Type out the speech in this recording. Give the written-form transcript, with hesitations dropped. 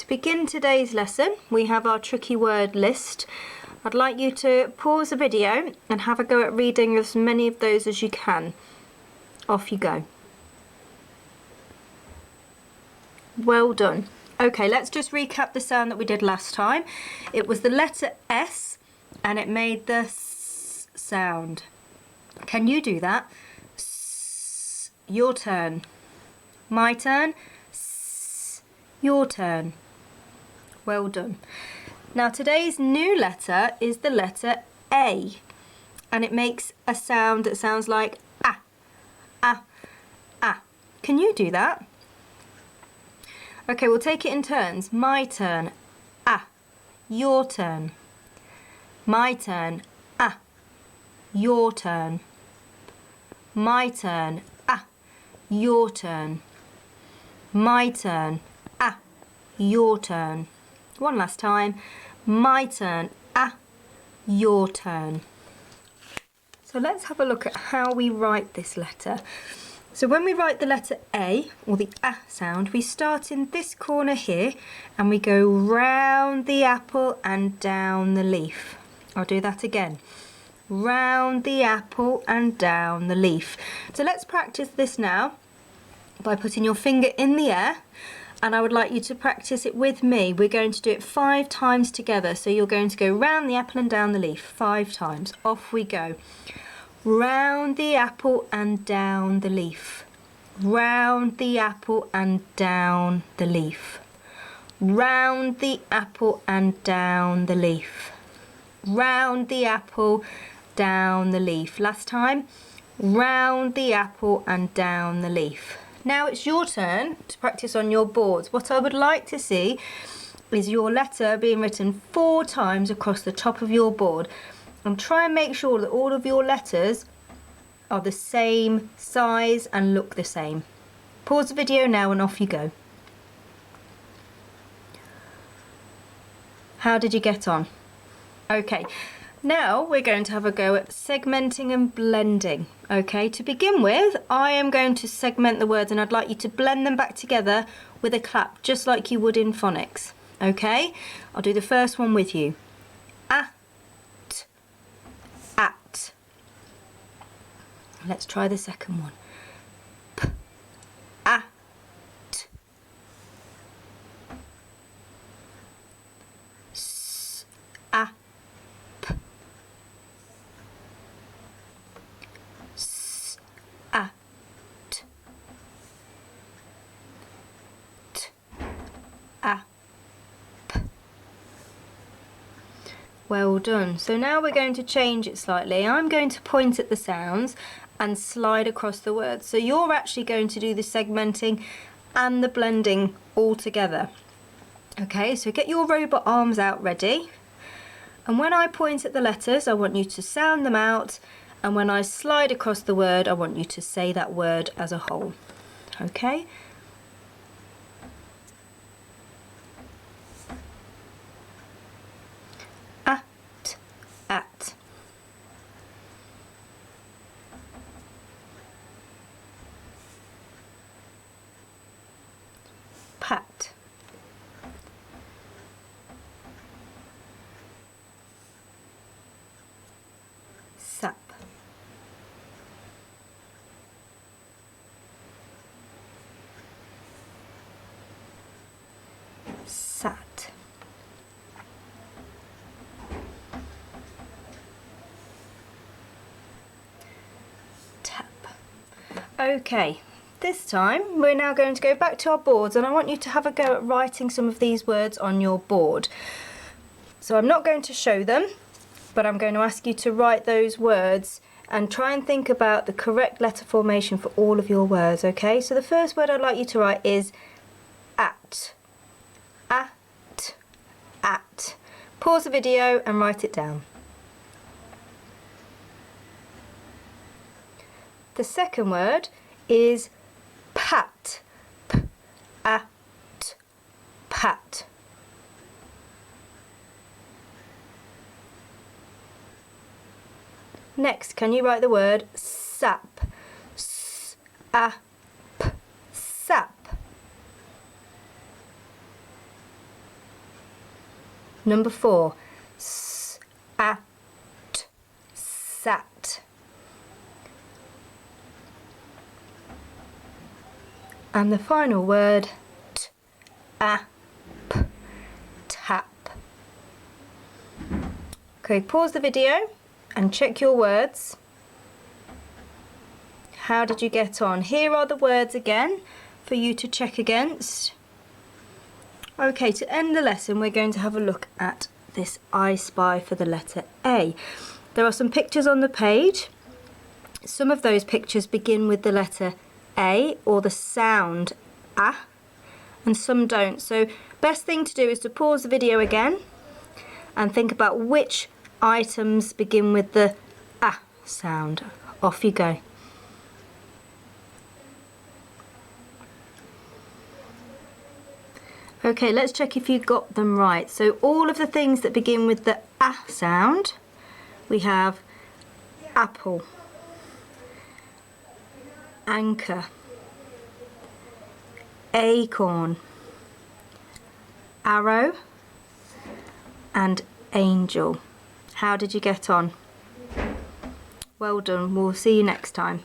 To begin today's lesson, we have our tricky word list. I'd like you to pause the video and have a go at reading as many of those as you can. Off you go. Well done. Okay, let's just recap the sound that we did last time. It was the letter S and it made the S sound. Can you do that? S. Your turn. My turn. S. Your turn. Well done. Now today's new letter is the letter A, and it makes a sound that sounds like ah, ah, ah. Can you do that? Okay, we'll take it in turns. My turn, ah. Your turn. My turn, ah. Your turn. My turn, ah. Your turn. My turn, ah. Your turn. One last time. My turn, ah. Your turn. So let's have a look at how we write this letter. So when we write the letter A, or the ah sound, we start in this corner here and we go round the apple and down the leaf. I'll do that again. Round the apple and down the leaf. So let's practice this now by putting your finger in the air, and I would like you to practice it with me. We're going to do it 5 times together. So you're going to go round the apple and down the leaf 5 times. Off we go. Round the apple and down the leaf. Round the apple and down the leaf. Round the apple and down the leaf. Round the apple, down the leaf. Last time. Round the apple and down the leaf. Now it's your turn to practice on your boards. What I would like to see is your letter being written 4 times across the top of your board. And try and make sure that all of your letters are the same size and look the same. Pause the video now and off you go. How did you get on? Okay. Now we're going to have a go at segmenting and blending. Okay, to begin with, I am going to segment the words and I'd like you to blend them back together with a clap, just like you would in phonics. Okay, I'll do the first one with you. At. At. Let's try the second one. P. At. S. A. Well done. So now we're going to change it slightly. I'm going to point at the sounds and slide across the words. So you're actually going to do the segmenting and the blending all together. Okay, so get your robot arms out ready. And when I point at the letters, I want you to sound them out. And when I slide across the word, I want you to say that word as a whole. Okay? At. Pat. Sap. Sat. Okay, this time we're now going to go back to our boards and I want you to have a go at writing some of these words on your board. So I'm not going to show them, but I'm going to ask you to write those words and try and think about the correct letter formation for all of your words, okay? So the first word I'd like you to write is at. At. At. Pause the video and write it down. The second word is pat. P, at, pat. Next, can you write the word sap? S, a, p, sap. Number 4. Sat. Sat. And the final word, tap. Tap. Okay, pause the video and check your words. How did you get on? Here are the words again for you to check against. Okay, to end the lesson, we're going to have a look at this I Spy for the letter A. There are some pictures on the page. Some of those pictures begin with the letter A or the sound A, and some don't. So best thing to do is to pause the video again and think about which items begin with the A sound. Off you go. Okay, let's check if you got them right. So all of the things that begin with the A sound, we have apple, anchor, acorn, arrow, and angel. How did you get on? Well done. We'll see you next time.